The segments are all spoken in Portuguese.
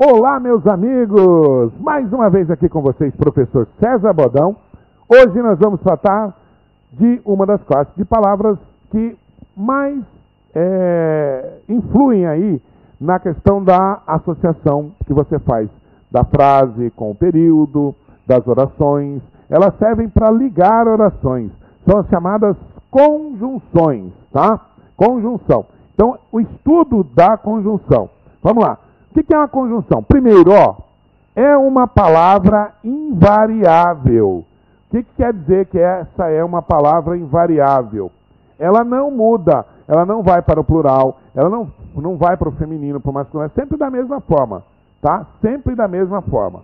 Olá, meus amigos! Mais uma vez aqui com vocês, professor César Bodão. Hoje nós vamos tratar de uma das classes de palavras que mais influem aí na questão da associação que você faz da frase com o período, das orações. Elas servem para ligar orações. São as chamadas conjunções, tá? Conjunção. Então, o estudo da conjunção. Vamos lá. O que é uma conjunção? Primeiro, é uma palavra invariável. O que quer dizer que essa é uma palavra invariável? Ela não muda, ela não vai para o plural, ela não vai para o feminino, para o masculino, é sempre da mesma forma, tá? Sempre da mesma forma.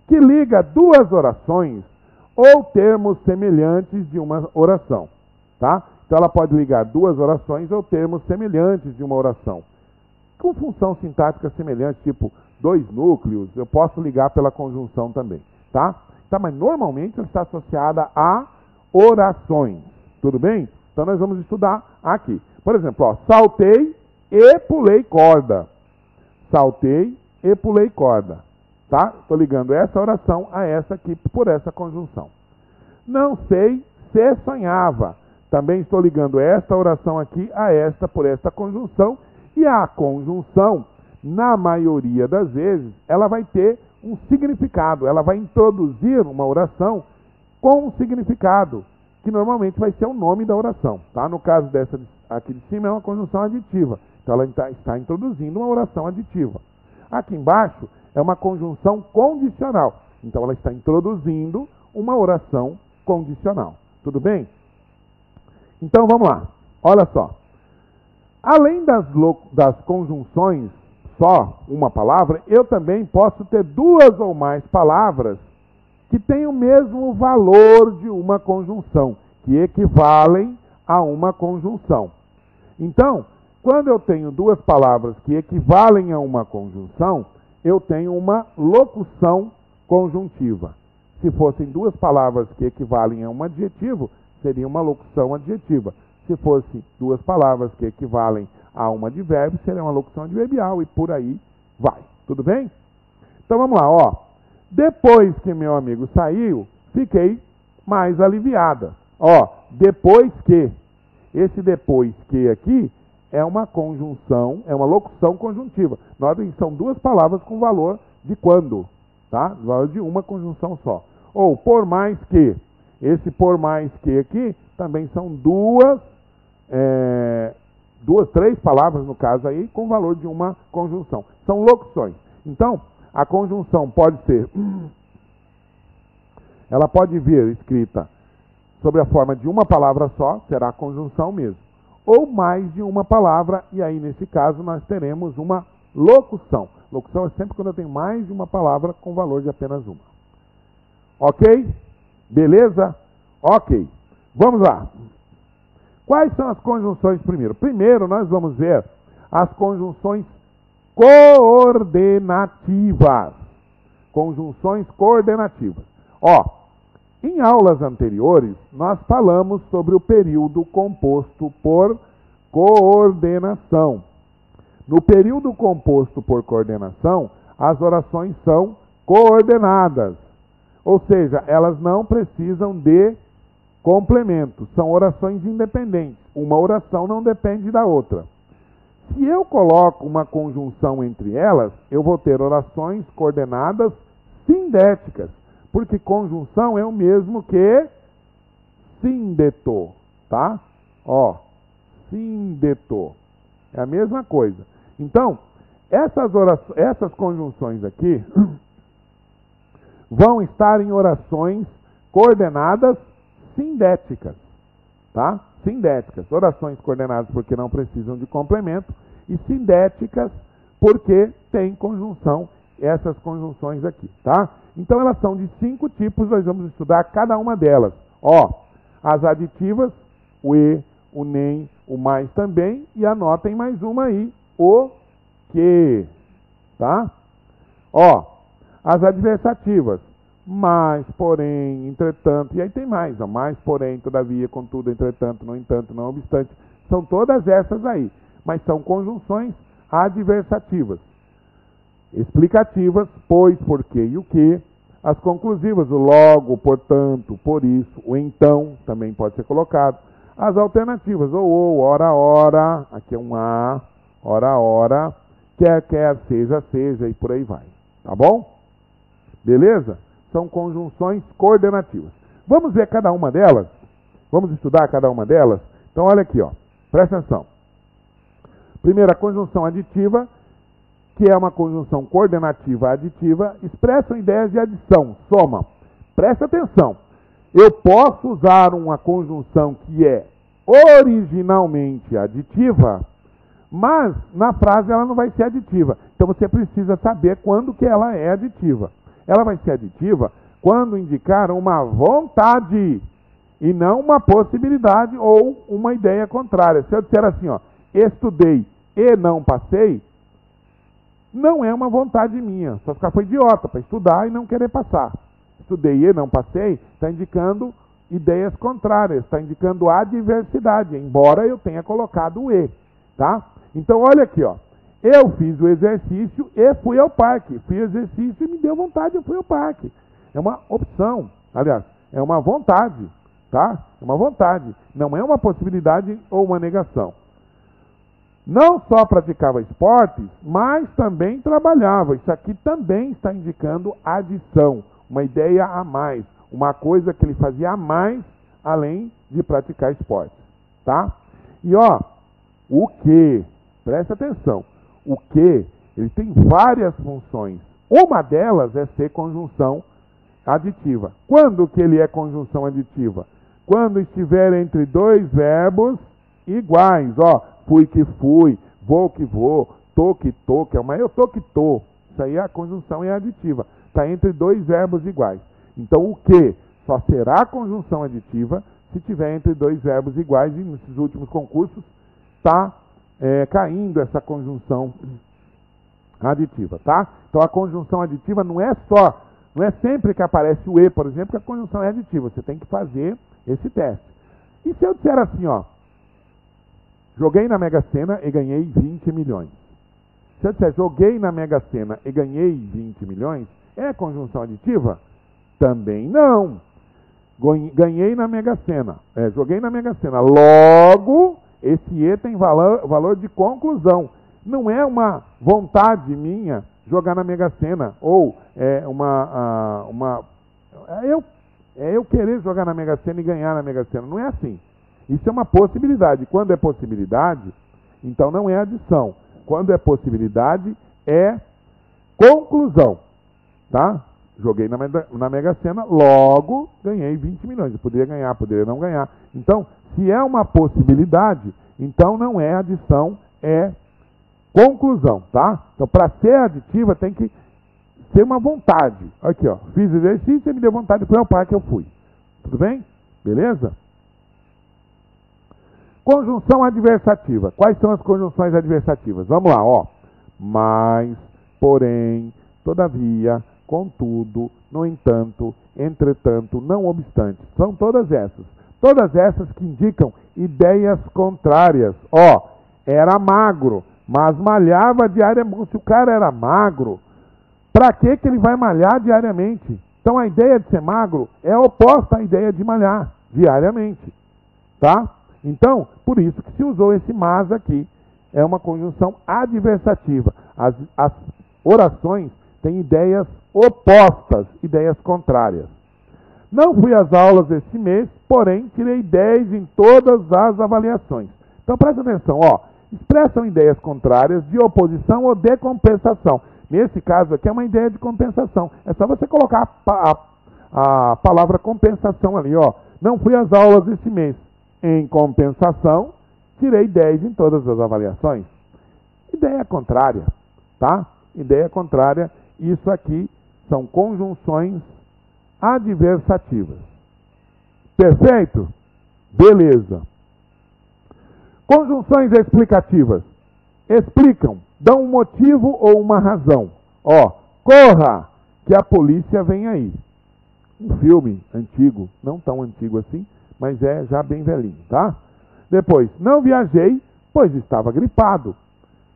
Que liga duas orações ou termos semelhantes de uma oração, tá? Então ela pode ligar duas orações ou termos semelhantes de uma oração. Com função sintática semelhante, tipo dois núcleos, eu posso ligar pela conjunção também, tá? Tá, mas normalmente ela está associada a orações, tudo bem? Então nós vamos estudar aqui. Por exemplo, saltei e pulei corda. Saltei e pulei corda, tá? Estou ligando essa oração a essa aqui por essa conjunção. Não sei se sonhava. Também estou ligando esta oração aqui a esta por esta conjunção. E a conjunção, na maioria das vezes, ela vai ter um significado. Ela vai introduzir uma oração com um significado, que normalmente vai ser o nome da oração. Tá? No caso dessa aqui de cima, é uma conjunção aditiva. Então, ela está introduzindo uma oração aditiva. Aqui embaixo, é uma conjunção condicional. Então, ela está introduzindo uma oração condicional. Tudo bem? Então, vamos lá. Olha só. Além das conjunções, só uma palavra, eu também posso ter duas ou mais palavras que têm o mesmo valor de uma conjunção, que equivalem a uma conjunção. Então, quando eu tenho duas palavras que equivalem a uma conjunção, eu tenho uma locução conjuntiva. Se fossem duas palavras que equivalem a um adjetivo, seria uma locução adjetiva. Se fossem duas palavras que equivalem a um advérbio, seria uma locução adverbial e por aí vai. Tudo bem? Então vamos lá, Depois que meu amigo saiu, fiquei mais aliviada. Depois que. Esse depois que aqui é uma conjunção, é uma locução conjuntiva. Notem que são duas palavras com valor de quando, tá? Valor de uma conjunção só. Ou por mais que. Esse por mais que aqui também são três palavras, no caso aí, com valor de uma conjunção. São locuções. Então, a conjunção pode ser, ela pode vir escrita sobre a forma de uma palavra só, será a conjunção mesmo. Ou mais de uma palavra, e aí nesse caso nós teremos uma locução. Locução é sempre quando eu tenho mais de uma palavra com valor de apenas uma. Ok? Beleza? Ok. Vamos lá. Quais são as conjunções primeiro? Primeiro nós vamos ver as conjunções coordenativas. Conjunções coordenativas. Em aulas anteriores, nós falamos sobre o período composto por coordenação. No período composto por coordenação, as orações são coordenadas. Ou seja, elas não precisam de complemento. São orações independentes. Uma oração não depende da outra. Se eu coloco uma conjunção entre elas, eu vou ter orações coordenadas sindéticas. Porque conjunção é o mesmo que síndeto, tá? Síndeto. É a mesma coisa. Então, essas conjunções aqui vão estar em orações coordenadas sindéticas, tá? Sindéticas. Orações coordenadas porque não precisam de complemento e sindéticas porque tem conjunção, essas conjunções aqui, tá? Então elas são de 5 tipos, nós vamos estudar cada uma delas. As aditivas, o e, o nem, o mais também, e anotem mais uma aí, o que, tá? As adversativas, mas, porém, entretanto, e aí tem mais, mais, porém, todavia, contudo, entretanto, no entanto, não obstante, são todas essas aí, mas são conjunções adversativas. explicativas, pois, porque e o que. As conclusivas, o logo, portanto, por isso, o então também pode ser colocado. As alternativas, ou, ora, aqui é um a, ora, quer, seja, e por aí vai. Tá bom? Beleza? São conjunções coordenativas. Vamos ver cada uma delas? Vamos estudar cada uma delas? Então, olha aqui, ó. Presta atenção. Primeira, conjunção aditiva, que é uma conjunção coordenativa aditiva, expressam ideias de adição, soma. Presta atenção. Eu posso usar uma conjunção que é originalmente aditiva, mas na frase ela não vai ser aditiva. Então você precisa saber quando que ela é aditiva. Ela vai ser aditiva quando indicar uma vontade e não uma possibilidade ou uma ideia contrária. Se eu disser assim, ó, estudei e não passei, não é uma vontade minha. Só ficar foi idiota para estudar e não querer passar. Estudei e não passei, está indicando ideias contrárias, está indicando adversidade, embora eu tenha colocado o e, tá? Então, olha aqui, ó. Eu fiz o exercício e fui ao parque. Fiz o exercício e me deu vontade, eu fui ao parque. É uma opção, aliás, é uma vontade, tá? É uma vontade, não é uma possibilidade ou uma negação. Não só praticava esportes, mas também trabalhava. Isso aqui também está indicando adição, uma ideia a mais, uma coisa que ele fazia a mais, além de praticar esportes, tá? E ó, o que, presta atenção, o que, ele tem várias funções. Uma delas é ser conjunção aditiva. Quando que ele é conjunção aditiva? Quando estiver entre dois verbos iguais, ó, fui que fui, vou que vou, tô que tô, que é uma eu tô que tô. Isso aí a conjunção é aditiva. Está entre dois verbos iguais. Então o que só será conjunção aditiva se tiver entre dois verbos iguais, e nesses últimos concursos está caindo essa conjunção aditiva, tá? Então a conjunção aditiva não é sempre que aparece o e, por exemplo, que a conjunção é aditiva. Você tem que fazer esse teste. E se eu disser assim, ó, joguei na Mega Sena e ganhei 20 milhões. Se eu disser joguei na Mega Sena e ganhei 20 milhões, é conjunção aditiva? Também não. Ganhei na Mega Sena. Joguei na Mega Sena. Logo, esse E tem valor de conclusão. Não é uma vontade minha jogar na Mega Sena. Ou eu querer jogar na Mega Sena e ganhar na Mega Sena. Não é assim. Isso é uma possibilidade. Quando é possibilidade, então não é adição. Quando é possibilidade, é conclusão. Tá? Joguei na Mega Sena, logo ganhei 20 milhões. Eu poderia ganhar, poderia não ganhar. Então, se é uma possibilidade, então não é adição, é conclusão, tá? Então, para ser aditiva, tem que ser uma vontade. Aqui, ó, fiz exercício e me deu vontade de ir ao parque, eu fui. Tudo bem? Beleza? Conjunção adversativa. Quais são as conjunções adversativas? Vamos lá, ó. Mas, porém, todavia, contudo, no entanto, entretanto, não obstante. São todas essas. Todas essas que indicam ideias contrárias. Ó, era magro, mas malhava diariamente. Se o cara era magro, para que ele vai malhar diariamente? Então a ideia de ser magro é oposta à ideia de malhar diariamente. Tá? Então, por isso que se usou esse mas aqui. É uma conjunção adversativa. As orações têm ideias opostas, ideias contrárias. Não fui às aulas esse mês, porém tirei 10 em todas as avaliações. Então presta atenção, ó. Expressam ideias contrárias de oposição ou de compensação. Nesse caso aqui é uma ideia de compensação. É só você colocar a palavra compensação ali, ó. Não fui às aulas esse mês. Em compensação, tirei 10 em todas as avaliações. Ideia contrária, tá? Ideia contrária. Isso aqui são conjunções adversativas. Perfeito? Beleza. Conjunções explicativas. Explicam, dão um motivo ou uma razão. Ó, corra, que a polícia vem aí. Um filme antigo, não tão antigo assim, mas é já bem velhinho, tá? Depois, não viajei, pois estava gripado,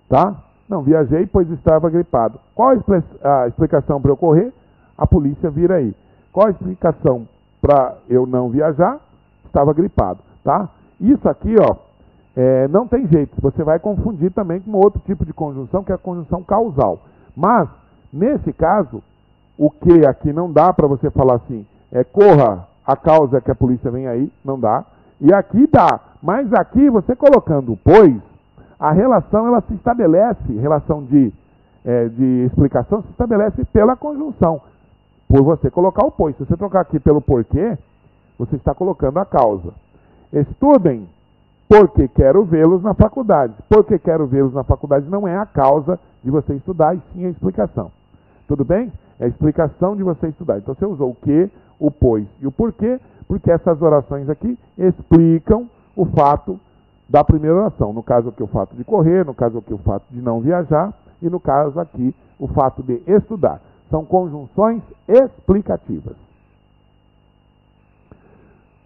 tá? Não viajei, pois estava gripado. Qual a explicação para eu correr? A polícia vir aí. Qual a explicação para eu não viajar? Estava gripado, tá? Isso aqui, ó, não tem jeito. Você vai confundir também com outro tipo de conjunção, que é a conjunção causal. Mas, nesse caso, o que aqui não dá para você falar assim, corra, a causa é que a polícia vem aí, não dá. E aqui dá. Mas aqui, você colocando o pois, a relação, ela se estabelece, relação de explicação, se estabelece pela conjunção, por você colocar o pois. Se você trocar aqui pelo porquê, você está colocando a causa. Estudem, porque quero vê-los na faculdade. Porque quero vê-los na faculdade não é a causa de você estudar, e sim a explicação. Tudo bem? É a explicação de você estudar. Então você usou o que, o pois e o porquê, porque essas orações aqui explicam o fato da primeira oração. No caso aqui, o fato de correr, no caso aqui, o fato de não viajar, e no caso aqui, o fato de estudar. São conjunções explicativas.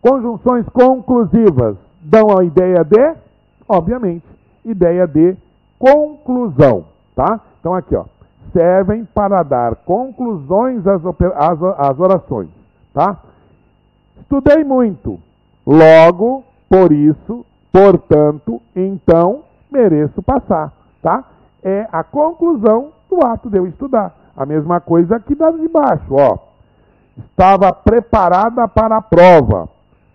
Conjunções conclusivas dão a ideia de, obviamente, ideia de conclusão, tá? Então aqui, ó, servem para dar conclusões às orações, tá? Estudei muito, logo, por isso, portanto, então, mereço passar, tá? É a conclusão do ato de eu estudar. A mesma coisa aqui de baixo, ó. Estava preparada para a prova,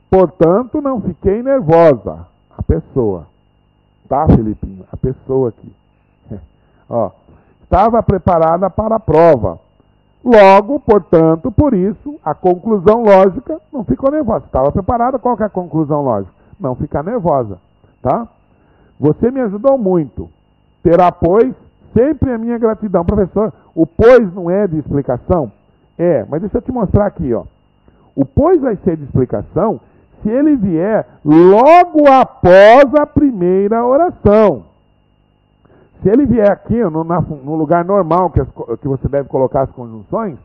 portanto, não fiquei nervosa. A pessoa, tá, Felipinho? A pessoa aqui. Ó, estava preparada para a prova. Logo, portanto, por isso, a conclusão lógica, não ficou nervosa. Estava preparada, qual que é a conclusão lógica? Não ficar nervosa, tá? Você me ajudou muito. Terá, pois, sempre a minha gratidão. Professor, o pois não é de explicação? Mas deixa eu te mostrar aqui, ó. O pois vai ser de explicação se ele vier logo após a primeira oração. Se ele vier aqui, no lugar normal que você deve colocar as conjunções,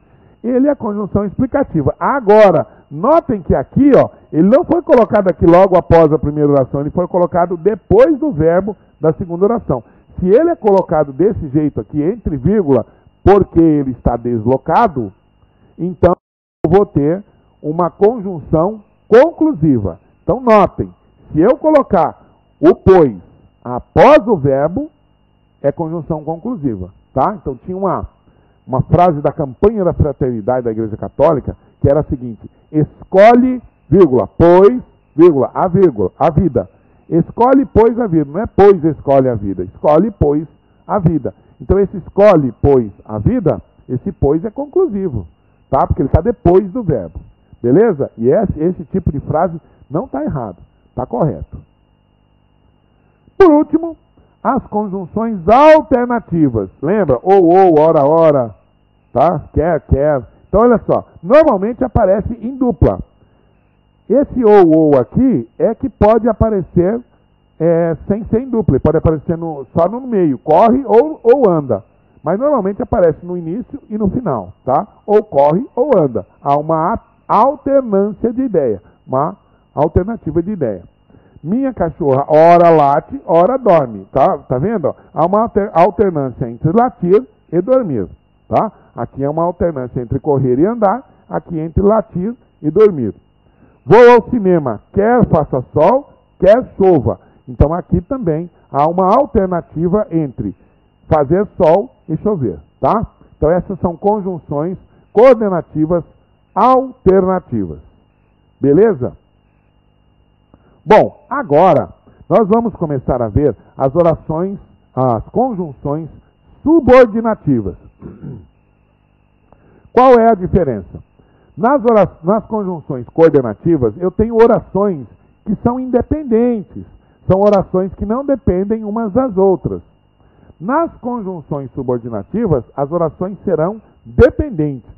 ele é a conjunção explicativa. Agora, notem que aqui, ó, ele não foi colocado aqui logo após a primeira oração, ele foi colocado depois do verbo da segunda oração. Se ele é colocado desse jeito aqui, entre vírgula, porque ele está deslocado, então eu vou ter uma conjunção conclusiva. Então, notem, se eu colocar o pois após o verbo, é conjunção conclusiva, tá? Então, tinha uma frase da campanha da fraternidade da Igreja Católica, que era a seguinte: escolhe, vírgula, pois, vírgula, a vida. Escolhe, pois, a vida. Não é pois escolhe a vida. Escolhe, pois, a vida. Então, esse escolhe, pois, a vida, esse pois é conclusivo, tá? Porque ele está depois do verbo. Beleza? E esse tipo de frase não está errado. Está correto. Por último, as conjunções alternativas. Lembra? Ou, ora, tá? Quer. Então, olha só. Normalmente aparece em dupla. Esse ou aqui é que pode aparecer sem ser em dupla. Ele pode aparecer só no meio. Corre ou anda. Mas normalmente aparece no início e no final, tá? Ou corre ou anda. Há uma alternância de ideia. Uma alternativa de ideia. Minha cachorra ora late, ora dorme, tá? Tá vendo? Há uma alternância entre latir e dormir, tá? Aqui é uma alternância entre correr e andar, aqui entre latir e dormir. Vou ao cinema, quer faça sol, quer chova. Então aqui também há uma alternativa entre fazer sol e chover, tá? Então essas são conjunções coordenativas alternativas. Beleza? Bom, agora nós vamos começar a ver as orações, as conjunções subordinativas. Qual é a diferença? Nas conjunções coordenativas, eu tenho orações que são independentes. São orações que não dependem umas das outras. Nas conjunções subordinativas, as orações serão dependentes.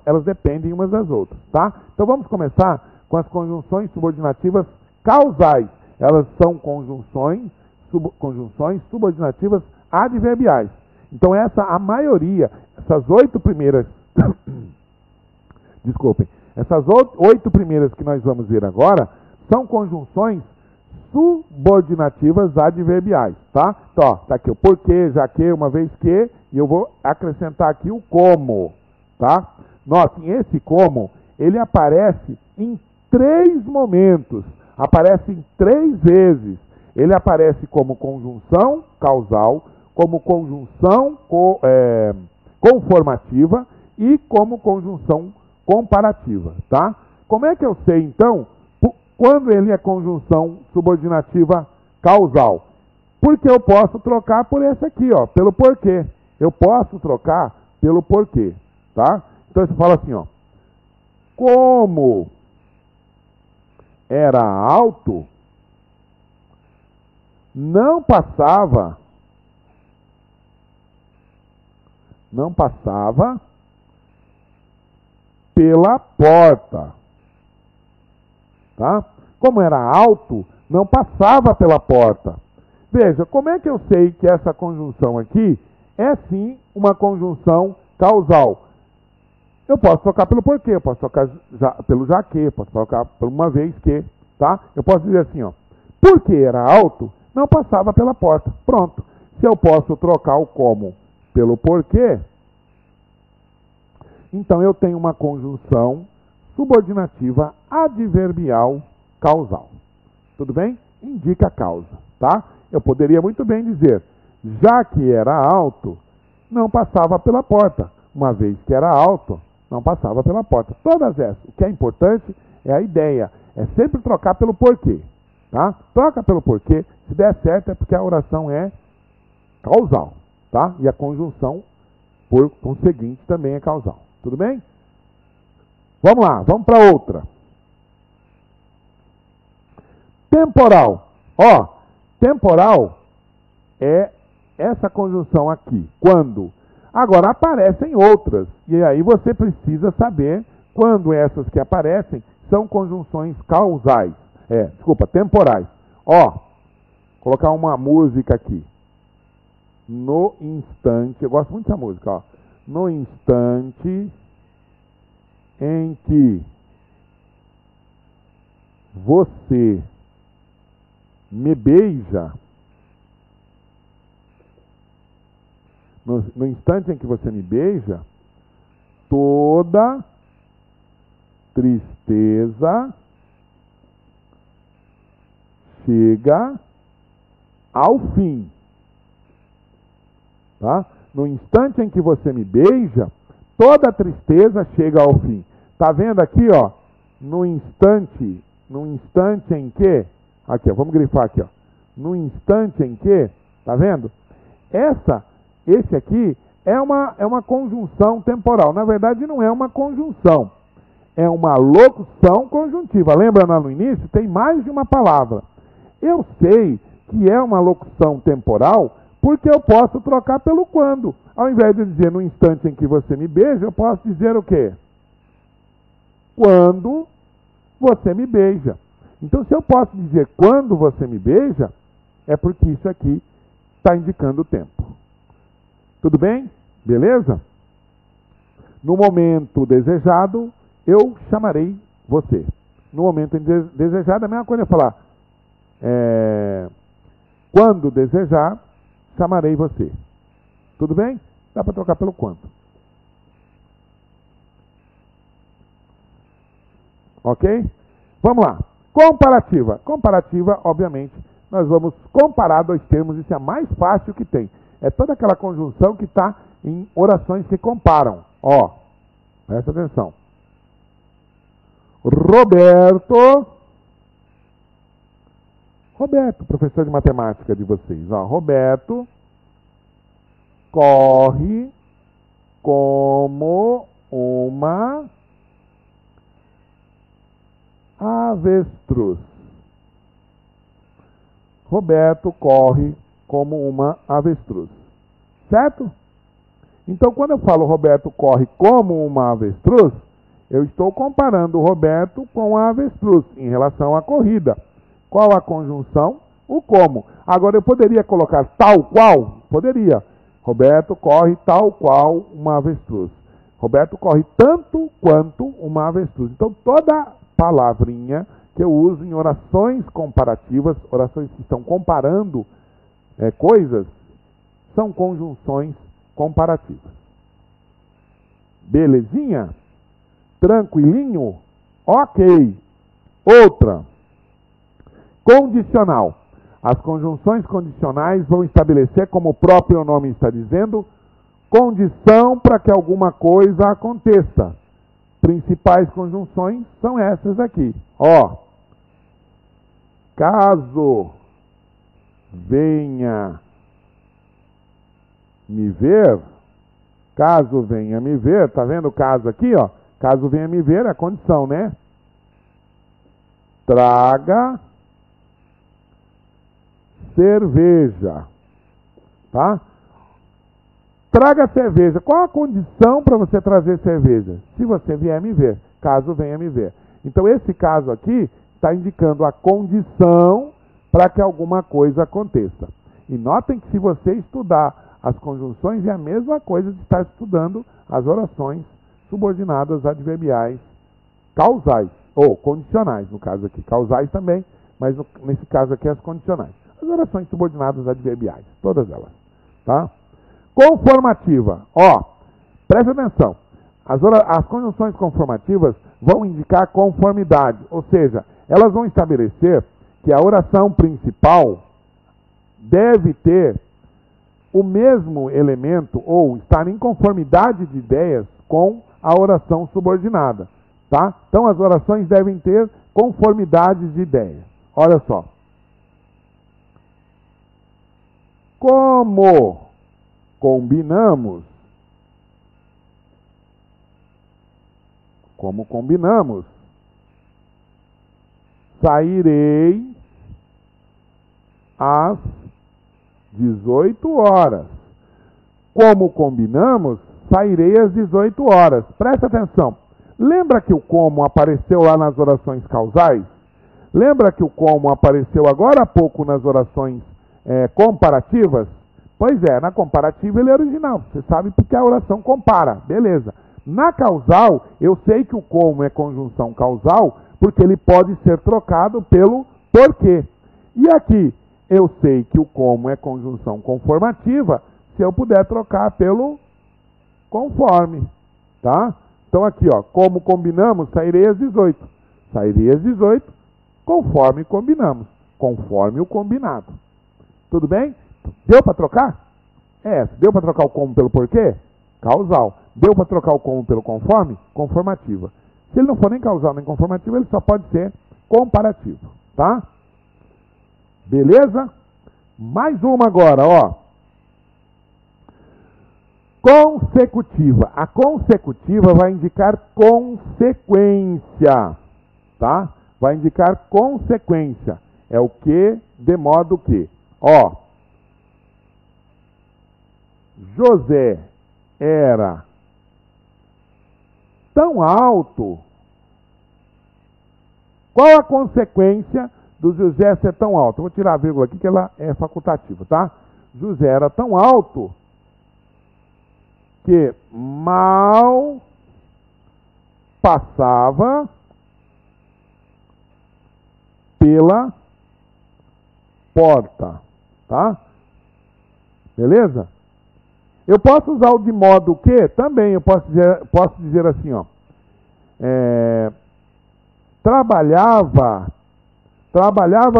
Elas dependem umas das outras, tá? Então vamos começar com as conjunções subordinativas causais. Elas são conjunções subordinativas adverbiais. Então a maioria, essas 8 primeiras, desculpem, essas 8 primeiras que nós vamos ver agora, são conjunções subordinativas adverbiais, tá? Então, ó, tá aqui o porquê, já que, uma vez que, e eu vou acrescentar aqui o como, tá? Notem, esse como, ele aparece em 3 momentos, aparece em 3 vezes. Ele aparece como conjunção causal, como conjunção conformativa e como conjunção comparativa, tá? Como é que eu sei, então, quando ele é conjunção subordinativa causal? Porque eu posso trocar por esse aqui, ó, pelo porquê. Eu posso trocar pelo porquê, tá? Então você fala assim, ó, como era alto, não passava pela porta, tá? Como era alto, não passava pela porta. Veja, como é que eu sei que essa conjunção aqui é sim uma conjunção causal? Eu posso trocar pelo porquê, eu posso trocar pelo já que, posso trocar por uma vez que, tá? Eu posso dizer assim, ó, porque era alto, não passava pela porta. Pronto. Se eu posso trocar o como pelo porquê, então eu tenho uma conjunção subordinativa adverbial causal. Tudo bem? Indica a causa, tá? Eu poderia muito bem dizer, já que era alto, não passava pela porta. Uma vez que era alto, não passava pela porta. Todas essas. O que é importante é a ideia. É sempre trocar pelo porquê, tá? Troca pelo porquê. Se der certo é porque a oração é causal, tá? E a conjunção, por conseguinte, também é causal. Tudo bem? Vamos lá, vamos para outra. Temporal. Ó, temporal é essa conjunção aqui. Quando? Agora aparecem outras. E aí você precisa saber quando essas que aparecem são conjunções causais. Temporais. Ó, colocar uma música aqui. No instante, eu gosto muito dessa música, ó. No instante em que você me beija, no instante em que você me beija, toda tristeza chega ao fim. Tá? No instante em que você me beija, toda tristeza chega ao fim. Tá vendo aqui, ó? No instante em que, aqui, ó, vamos grifar aqui, ó. No instante em que, tá vendo? Esse aqui é uma conjunção temporal. Na verdade, não é uma conjunção. É uma locução conjuntiva. Lembra lá no início? Tem mais de uma palavra. Eu sei que é uma locução temporal porque eu posso trocar pelo quando. Ao invés de dizer no instante em que você me beija, eu posso dizer o quê? Quando você me beija. Então, se eu posso dizer quando você me beija, é porque isso aqui está indicando o tempo. Tudo bem? Beleza? No momento desejado, eu chamarei você. No momento desejado, a mesma coisa é falar. Quando desejar, chamarei você. Tudo bem? Dá para trocar pelo quando. Ok? Vamos lá. Comparativa. Comparativa, obviamente, nós vamos comparar dois termos. Isso é a mais fácil que tem. É toda aquela conjunção que está em orações que comparam. Ó, presta atenção. Roberto, professor de matemática de vocês. Ó, Roberto corre como uma avestruz. Roberto corre como uma avestruz. Certo? Então, quando eu falo Roberto corre como uma avestruz, eu estou comparando o Roberto com a avestruz em relação à corrida. Qual a conjunção? O como. Agora, eu poderia colocar tal qual? Poderia. Roberto corre tal qual uma avestruz. Roberto corre tanto quanto uma avestruz. Então, toda palavrinha que eu uso em orações comparativas, orações que estão comparando coisas, são conjunções comparativas. Belezinha? Tranquilinho? Ok. Outra. Condicional. As conjunções condicionais vão estabelecer, como o próprio nome está dizendo, condição para que alguma coisa aconteça. Principais conjunções são essas aqui. Ó. Caso venha me ver, caso venha me ver, tá vendo o caso aqui, ó? Caso venha me ver é a condição, né? Traga cerveja, tá? Traga cerveja. Qual a condição para você trazer cerveja? Se você vier me ver, caso venha me ver. Então esse caso aqui está indicando a condição para que alguma coisa aconteça. E notem que se você estudar as conjunções é a mesma coisa de estar estudando as orações subordinadas adverbiais causais, ou condicionais, no caso aqui, causais também, mas nesse caso aqui as condicionais. As orações subordinadas adverbiais, todas elas, tá? Conformativa, ó, presta atenção, as conjunções conformativas vão indicar conformidade, ou seja, elas vão estabelecer que a oração principal deve ter o mesmo elemento ou estar em conformidade de ideias com a oração subordinada, tá? Então as orações devem ter conformidade de ideias. Olha só. Como combinamos, sairei às 18 horas. Como combinamos, sairei às 18 horas. Presta atenção. Lembra que o como apareceu lá nas orações causais? Lembra que o como apareceu agora há pouco nas orações comparativas? Pois é, na comparativa ele é original. Você sabe porque a oração compara. Beleza. Na causal, eu sei que o como é conjunção causal porque ele pode ser trocado pelo porquê. E aqui, eu sei que o como é conjunção conformativa se eu puder trocar pelo conforme, tá? Então aqui, ó, como combinamos, sairei às 18. Sairei às 18, conforme combinamos, conforme o combinado. Tudo bem? Deu para trocar? Deu para trocar o como pelo porquê? Causal. Deu para trocar o como pelo conforme? Conformativa. Se ele não for nem causal nem conformativo, ele só pode ser comparativo, tá? Beleza? Mais uma agora, ó. Consecutiva. A consecutiva vai indicar consequência, tá? Vai indicar consequência. É o que, de modo que. Ó. José era tão alto. Qual a consequência do José ser tão alto? Eu vou tirar a vírgula aqui que ela é facultativa, tá? José era tão alto que mal passava pela porta, tá? Beleza? Eu posso usar o de modo que também, eu posso dizer assim, ó. Trabalhava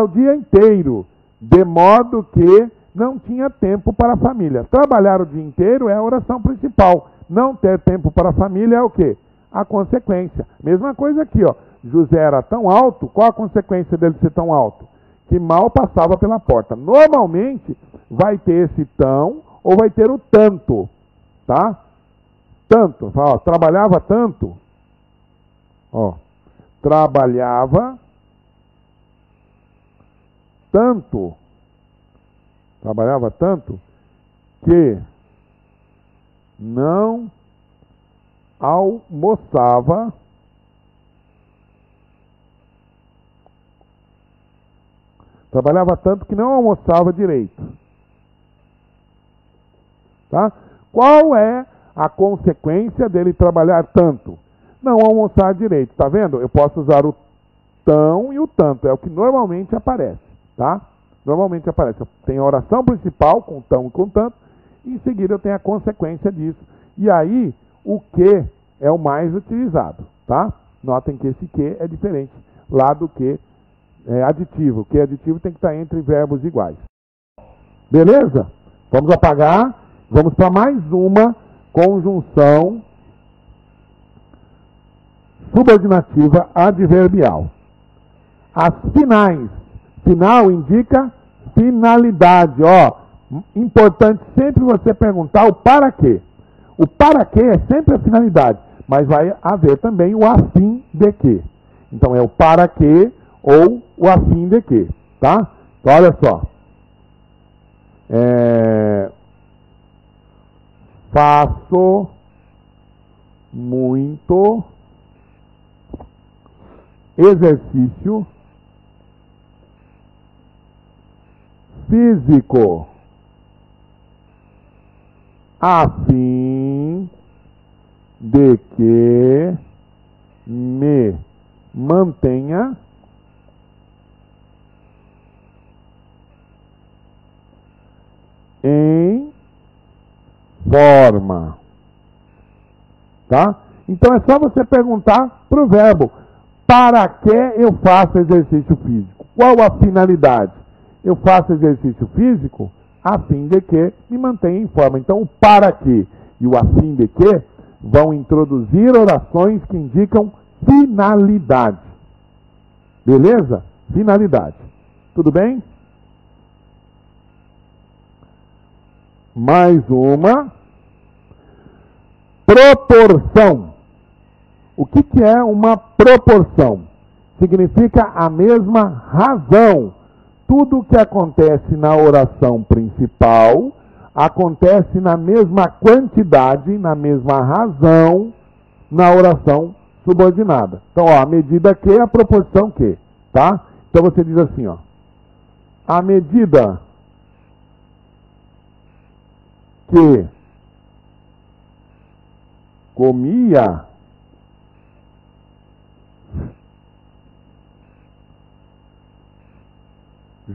o dia inteiro, de modo que não tinha tempo para a família. Trabalhar o dia inteiro é a oração principal. Não ter tempo para a família é o quê? A consequência. Mesma coisa aqui, ó. José era tão alto, qual a consequência dele ser tão alto? Que mal passava pela porta. Normalmente vai ter esse tão ou vai ter o tanto, tá? Tanto, ó, trabalhava tanto, ó, trabalhava tanto que não almoçava direito. Tá? Qual é a consequência dele trabalhar tanto? Não almoçar direito, tá vendo? Eu posso usar o tão e o tanto. É o que normalmente aparece, tá? Normalmente aparece. Eu tenho a oração principal com tão e com tanto, e em seguida eu tenho a consequência disso. E aí, o que é o mais utilizado, tá? Notem que esse que é diferente lá do que aditivo. O que aditivo tem que estar entre verbos iguais. Beleza? Vamos apagar. Vamos para mais uma conjunção subordinativa adverbial. As finais. Final indica finalidade. Ó, importante sempre você perguntar o para quê. O para quê é sempre a finalidade, mas vai haver também o a fim de quê. Então é o para quê ou o a fim de quê, tá? Então olha só. Faço muito exercício físico a fim de que me mantenha em forma. Tá? Então é só você perguntar para o verbo: para que eu faço exercício físico? Qual a finalidade? Eu faço exercício físico a fim de que me mantenha em forma. Então o para que e o a fim de que vão introduzir orações que indicam finalidade. Beleza? Finalidade. Tudo bem? Mais uma. Proporção. O que é uma proporção? Significa a mesma razão. Tudo o que acontece na oração principal acontece na mesma quantidade, na mesma razão, na oração subordinada. Então, ó, a medida que, a proporção que, tá? Então você diz assim, ó. A medida que comia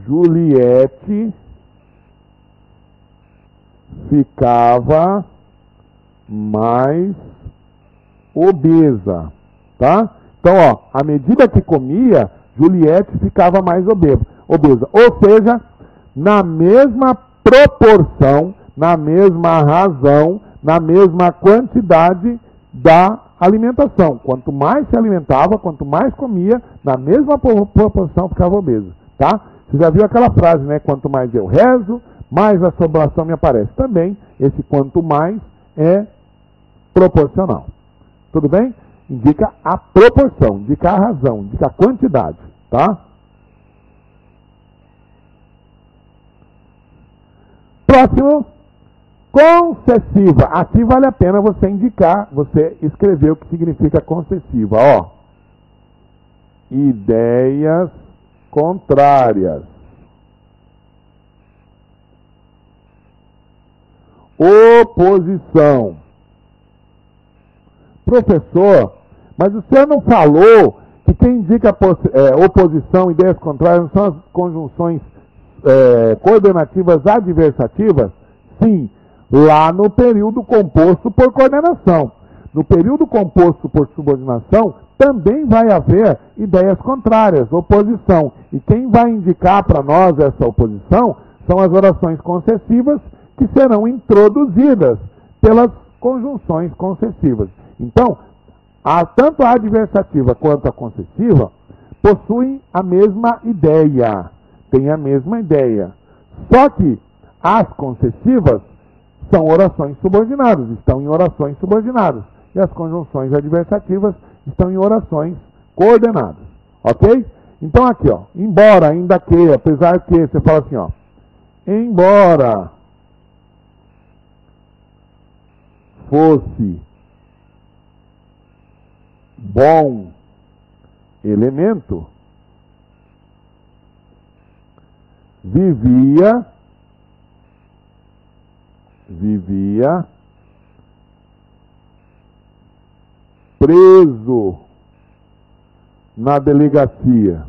Juliette ficava mais obesa, tá? Então, ó, à medida que comia, Juliette ficava mais obesa. Ou seja, na mesma proporção, na mesma razão, na mesma quantidade da alimentação. Quanto mais se alimentava, quanto mais comia, na mesma proporção ficava obesa, tá? Você já viu aquela frase, né? Quanto mais eu rezo, mais a sobração me aparece. Também, esse quanto mais é proporcional. Tudo bem? Indica a proporção, indica a razão, indica a quantidade, tá? Próximo, concessiva. Aqui vale a pena você indicar, você escrever o que significa concessiva. Ó, ideias contrárias. Oposição. Professor, mas o senhor não falou que quem indica oposição, ideias contrárias, são as conjunções coordenativas adversativas? Sim, lá no período composto por coordenação. No período composto por subordinação, também vai haver ideias contrárias, oposição. E quem vai indicar para nós essa oposição são as orações concessivas, que serão introduzidas pelas conjunções concessivas. Então, tanto a adversativa quanto a concessiva possuem a mesma ideia, têm a mesma ideia. Só que as concessivas são orações subordinadas, estão em orações subordinadas. E as conjunções adversativas estão em orações coordenadas. Ok? Então aqui, ó, embora, ainda que, apesar que, você fala assim, ó, embora fosse bom elemento, vivia preso na delegacia.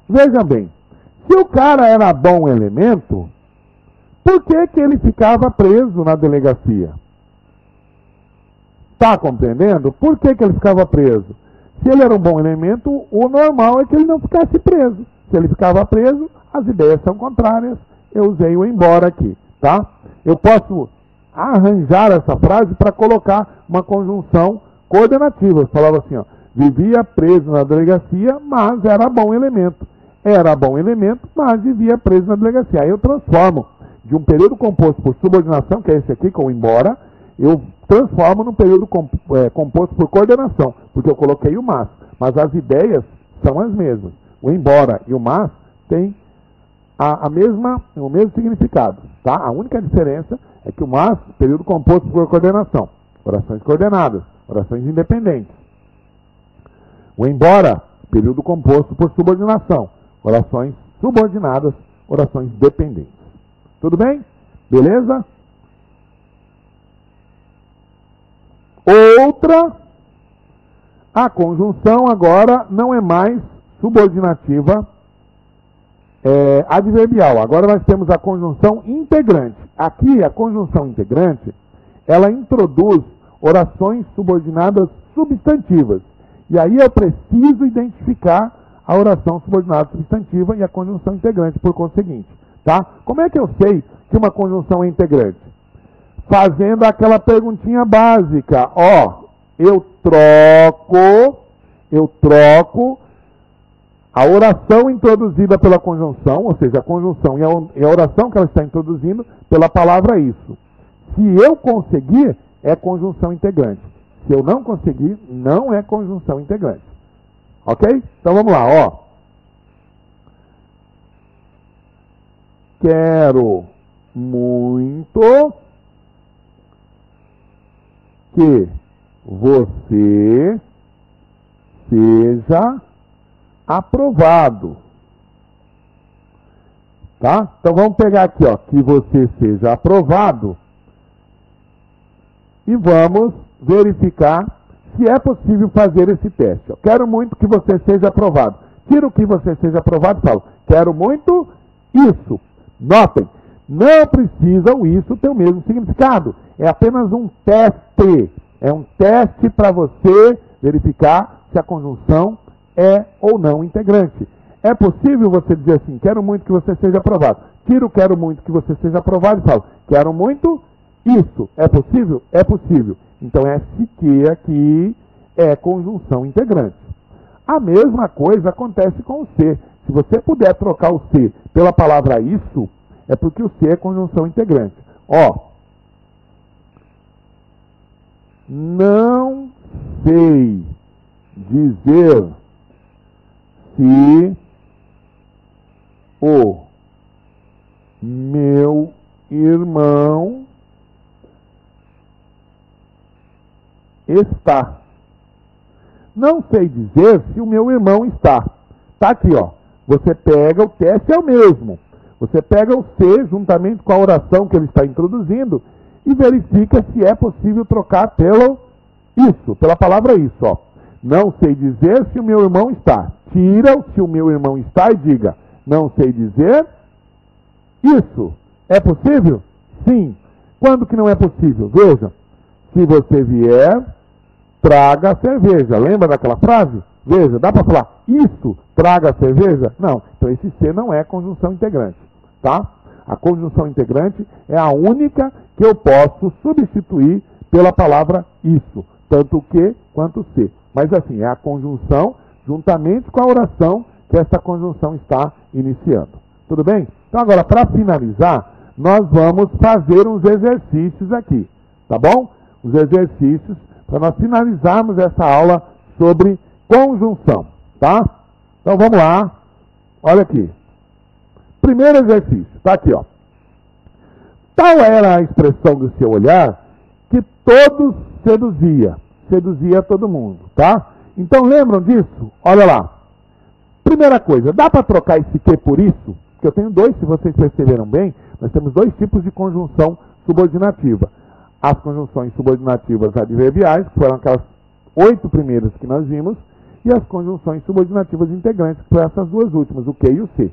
Veja bem, se o cara era bom elemento, por que que ele ficava preso na delegacia? Está compreendendo? Por que que ele ficava preso? Se ele era um bom elemento, o normal é que ele não ficasse preso. Se ele ficava preso, as ideias são contrárias. Eu usei o embora aqui, tá? Eu posso arranjar essa frase para colocar uma conjunção coordenativa. Eu falava assim, ó, vivia preso na delegacia, mas era bom elemento. Era bom elemento, mas vivia preso na delegacia. Aí eu transformo de um período composto por subordinação, que é esse aqui, com o embora, eu transformo num período composto por coordenação, porque eu coloquei o mas as ideias são as mesmas. O embora e o mas têm o mesmo significado, tá? A única diferença é que o mas, período composto por coordenação, orações coordenadas, orações independentes. O embora, período composto por subordinação, orações subordinadas, orações dependentes. Tudo bem? Beleza? Outra, a conjunção agora não é mais subordinativa adverbial. Agora nós temos a conjunção integrante. Aqui, a conjunção integrante, ela introduz orações subordinadas substantivas. E aí eu preciso identificar a oração subordinada substantiva e a conjunção integrante, por conseguinte. Tá? Como é que eu sei que uma conjunção é integrante? Fazendo aquela perguntinha básica. Ó, eu troco a oração introduzida pela conjunção, ou seja, a conjunção e a oração que ela está introduzindo pela palavra isso. Se eu conseguir, é conjunção integrante. Se eu não conseguir, não é conjunção integrante. Ok? Então vamos lá, ó. Quero muito que você seja aprovado. Tá? Então vamos pegar aqui, ó, que você seja aprovado e vamos verificar se é possível fazer esse teste. Eu quero muito que você seja aprovado. Tiro que você seja aprovado e falo, quero muito isso. Notem, não precisa o isso ter o mesmo significado. É apenas um teste. É um teste para você verificar se a conjunção é ou não integrante. É possível você dizer assim, quero muito que você seja aprovado. Tiro quero muito que você seja aprovado e falo, quero muito isso. É possível? É possível. Então esse que aqui é conjunção integrante. A mesma coisa acontece com o se. Se você puder trocar o se pela palavra isso, é porque o se é conjunção integrante. Ó, não sei dizer se o meu irmão está. Não sei dizer se o meu irmão está. Está aqui, ó. Você pega, o teste é o mesmo. Você pega o se juntamente com a oração que ele está introduzindo e verifica se é possível trocar pelo isso, pela palavra isso, ó. Não sei dizer se o meu irmão está. Tira o se o meu irmão está e diga, não sei dizer isso. É possível? Sim. Quando que não é possível? Veja, se você vier, traga a cerveja. Lembra daquela frase? Veja, dá para falar isso, traga a cerveja? Não. Então esse se não é conjunção integrante, tá? A conjunção integrante é a única que eu posso substituir pela palavra isso, tanto o que quanto o se. Mas assim, é a conjunção juntamente com a oração que esta conjunção está iniciando. Tudo bem? Então agora, para finalizar, nós vamos fazer uns exercícios aqui, tá bom? Os exercícios para nós finalizarmos essa aula sobre conjunção, tá? Então vamos lá. Olha aqui. Primeiro exercício, tá aqui, ó. Tal era a expressão do seu olhar que todos seduzia todo mundo, tá? Então lembram disso? Olha lá. Primeira coisa, dá para trocar esse que por isso? Porque eu tenho dois, se vocês perceberam bem, nós temos dois tipos de conjunção subordinativa. As conjunções subordinativas adverbiais, que foram aquelas 8 primeiras que nós vimos, e as conjunções subordinativas integrantes, que são essas duas últimas, o que e o se.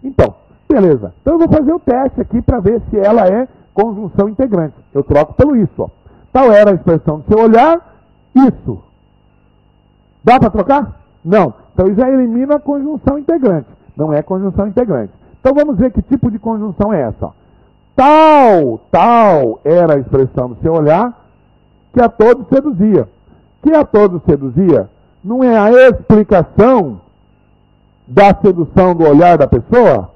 Então, beleza. Então eu vou fazer o teste aqui para ver se ela é conjunção integrante. Eu troco pelo isso. Ó. Tal era a expressão do seu olhar, isso. Dá para trocar? Não. Então já elimina a conjunção integrante. Não é conjunção integrante. Então vamos ver que tipo de conjunção é essa. Ó. Tal era a expressão do seu olhar, que a todos seduzia. Que a todos seduzia não é a explicação da sedução do olhar da pessoa?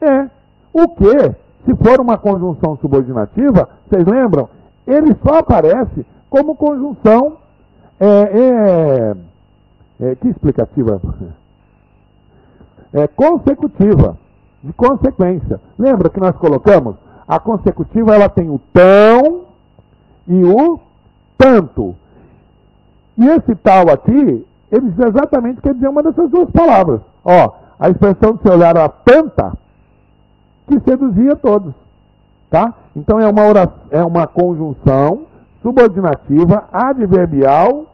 É. O que, se for uma conjunção subordinativa, vocês lembram? Ele só aparece como conjunção que explicativa? Consecutiva, de consequência. Lembra que nós colocamos? A consecutiva ela tem o tão e o tanto. E esse tal aqui, ele diz exatamente quer dizer uma dessas duas palavras. Ó, a expressão do seu olhar era tanta que seduzia todos. Tá? Então é uma conjunção subordinativa adverbial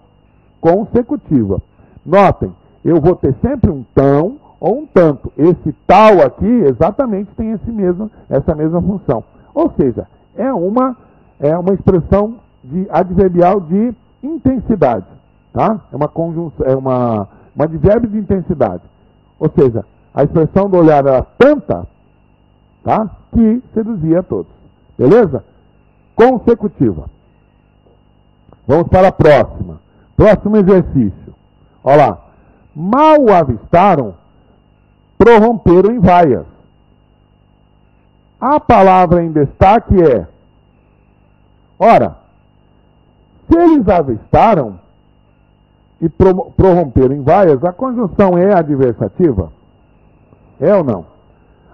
consecutiva. Notem, eu vou ter sempre um tão ou um tanto. Esse tal aqui exatamente tem essa mesma função. Ou seja, é uma expressão adverbial de intensidade. Tá? É uma conjunção, um advérbio de intensidade. Ou seja, a expressão do olhar era tanta, tá? Que seduzia a todos. Beleza? Consecutiva. Vamos para a próxima. Próximo exercício. Olha lá. Mal o avistaram, prorromperam em vaias. A palavra em destaque é: ora, se eles avistaram e prorromperam em vaias, a conjunção é adversativa? É ou não?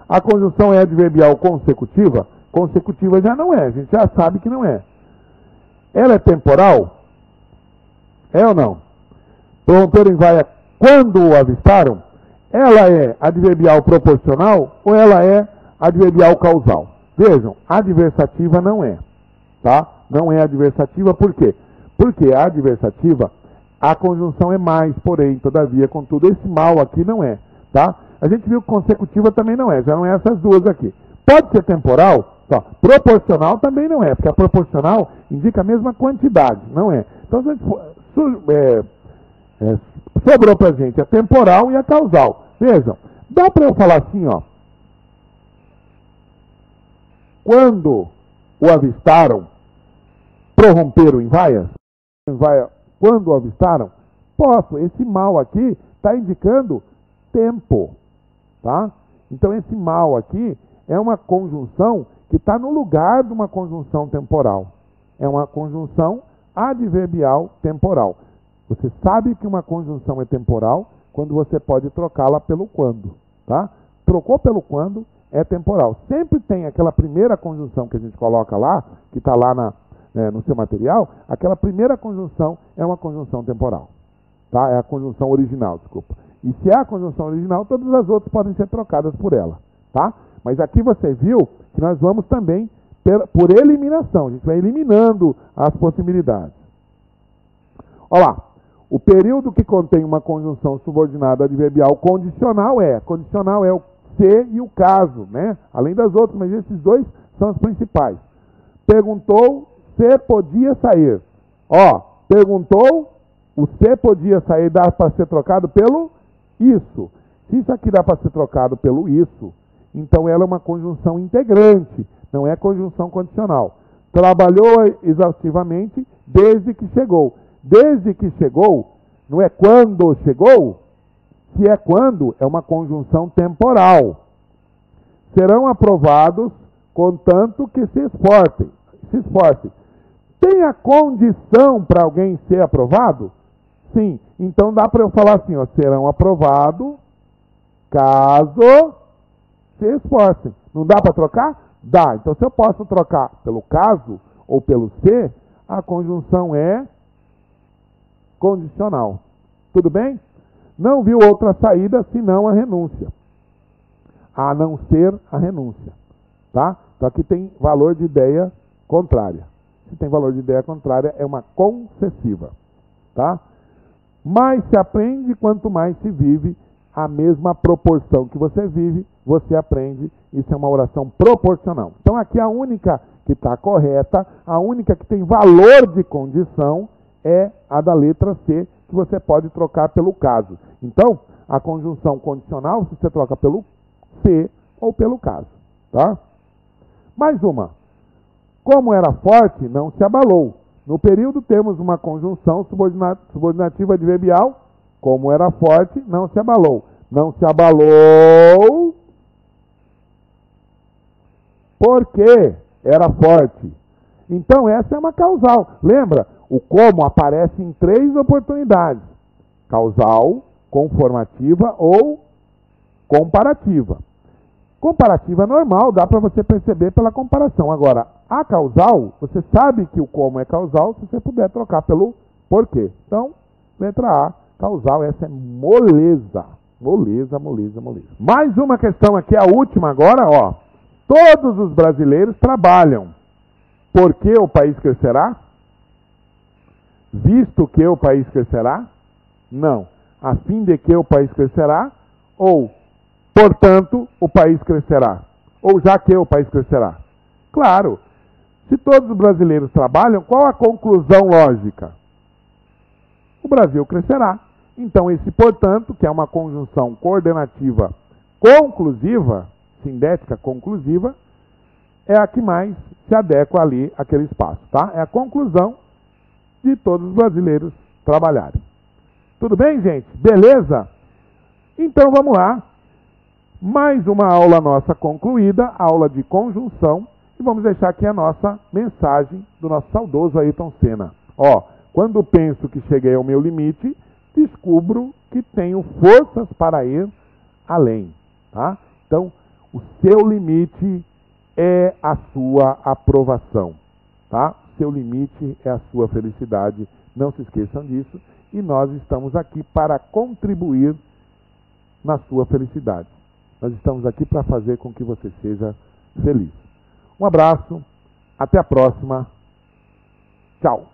A conjunção é adverbial consecutiva? Consecutiva já não é, a gente já sabe que não é. Ela é temporal? É ou não? Prorromperam em vaia quando o avistaram? Ela é adverbial proporcional ou ela é adverbial causal? Vejam, adversativa não é. Tá? Não é adversativa, por quê? Porque a adversativa, a conjunção é mais, porém, todavia, contudo, esse mal aqui não é. Tá? A gente viu que consecutiva também não é, já não é essas duas aqui. Pode ser temporal? Tá. Proporcional também não é, porque a proporcional indica a mesma quantidade, não é. Então, se a gente sobrou pra gente a temporal e a causal. Vejam, dá para eu falar assim, ó. Quando o avistaram, prorromperam em vaias? Quando o avistaram? Posso, esse mal aqui está indicando tempo. Tá? Então, esse mal aqui é uma conjunção que está no lugar de uma conjunção temporal. É uma conjunção adverbial temporal. Você sabe que uma conjunção é temporal quando você pode trocá-la pelo quando. Tá? Trocou pelo quando, é temporal. Sempre tem aquela primeira conjunção que a gente coloca lá, que está lá no seu material, aquela primeira conjunção é uma conjunção temporal. Tá? É a conjunção original, desculpa. E se é a conjunção original, todas as outras podem ser trocadas por ela. Tá? Mas aqui você viu que nós vamos também por eliminação. A gente vai eliminando as possibilidades. Olha lá. O período que contém uma conjunção subordinada adverbial condicional é o se e o caso, né? Além das outras, mas esses dois são os principais. Perguntou se podia sair. Ó, perguntou, o se podia sair, dá para ser trocado pelo isso. Se isso aqui dá para ser trocado pelo isso, então ela é uma conjunção integrante, não é conjunção condicional. Trabalhou exaustivamente desde que chegou. Desde que chegou, não é quando chegou? Se é quando, é uma conjunção temporal. Serão aprovados, contanto que se esforcem. Tem a condição para alguém ser aprovado? Sim. Então dá para eu falar assim, ó, serão aprovados caso se esforcem. Não dá para trocar? Dá. Então se eu posso trocar pelo caso ou pelo se, a conjunção é condicional. Tudo bem? Não viu outra saída senão a renúncia. A não ser a renúncia. Tá? Então aqui tem valor de ideia contrária. Se tem valor de ideia contrária, é uma concessiva. Tá? mais se aprende, quanto mais se vive. A mesma proporção que você vive, você aprende. Isso é uma oração proporcional. Então aqui a única que está correta, a única que tem valor de condição é a da letra C, que você pode trocar pelo caso. Então, a conjunção condicional você troca pelo C ou pelo caso. Tá? Mais uma. Como era forte, não se abalou. No período temos uma conjunção subordinativa adverbial. Como era forte, não se abalou. Não se abalou porque era forte. Então, essa é uma causal. Lembra? O como aparece em 3 oportunidades. Causal, conformativa ou comparativa. Comparativa normal, dá para você perceber pela comparação. Agora, a causal, você sabe que o como é causal se você puder trocar pelo porquê. Então, letra A, causal, essa é moleza. Moleza, moleza, moleza. Mais uma questão aqui, a última agora, ó. Todos os brasileiros trabalham. Por que o país crescerá? Visto que o país crescerá? Não. A fim de que o país crescerá? Ou, portanto, o país crescerá? Ou já que o país crescerá? Claro. Se todos os brasileiros trabalham, qual a conclusão lógica? O Brasil crescerá. Então, esse portanto, que é uma conjunção coordenativa conclusiva, sindética conclusiva, é a que mais se adequa ali àquele espaço, tá? É a conclusão de todos os brasileiros trabalharem. Tudo bem, gente? Beleza? Então, vamos lá. Mais uma aula nossa concluída, aula de conjunção, e vamos deixar aqui a nossa mensagem do nosso saudoso Ayrton Senna. Ó, quando penso que cheguei ao meu limite, descubro que tenho forças para ir além, tá? Então, o seu limite é a sua aprovação, tá? Seu limite é a sua felicidade, não se esqueçam disso, e nós estamos aqui para contribuir na sua felicidade. Nós estamos aqui para fazer com que você seja feliz. Um abraço, até a próxima, tchau!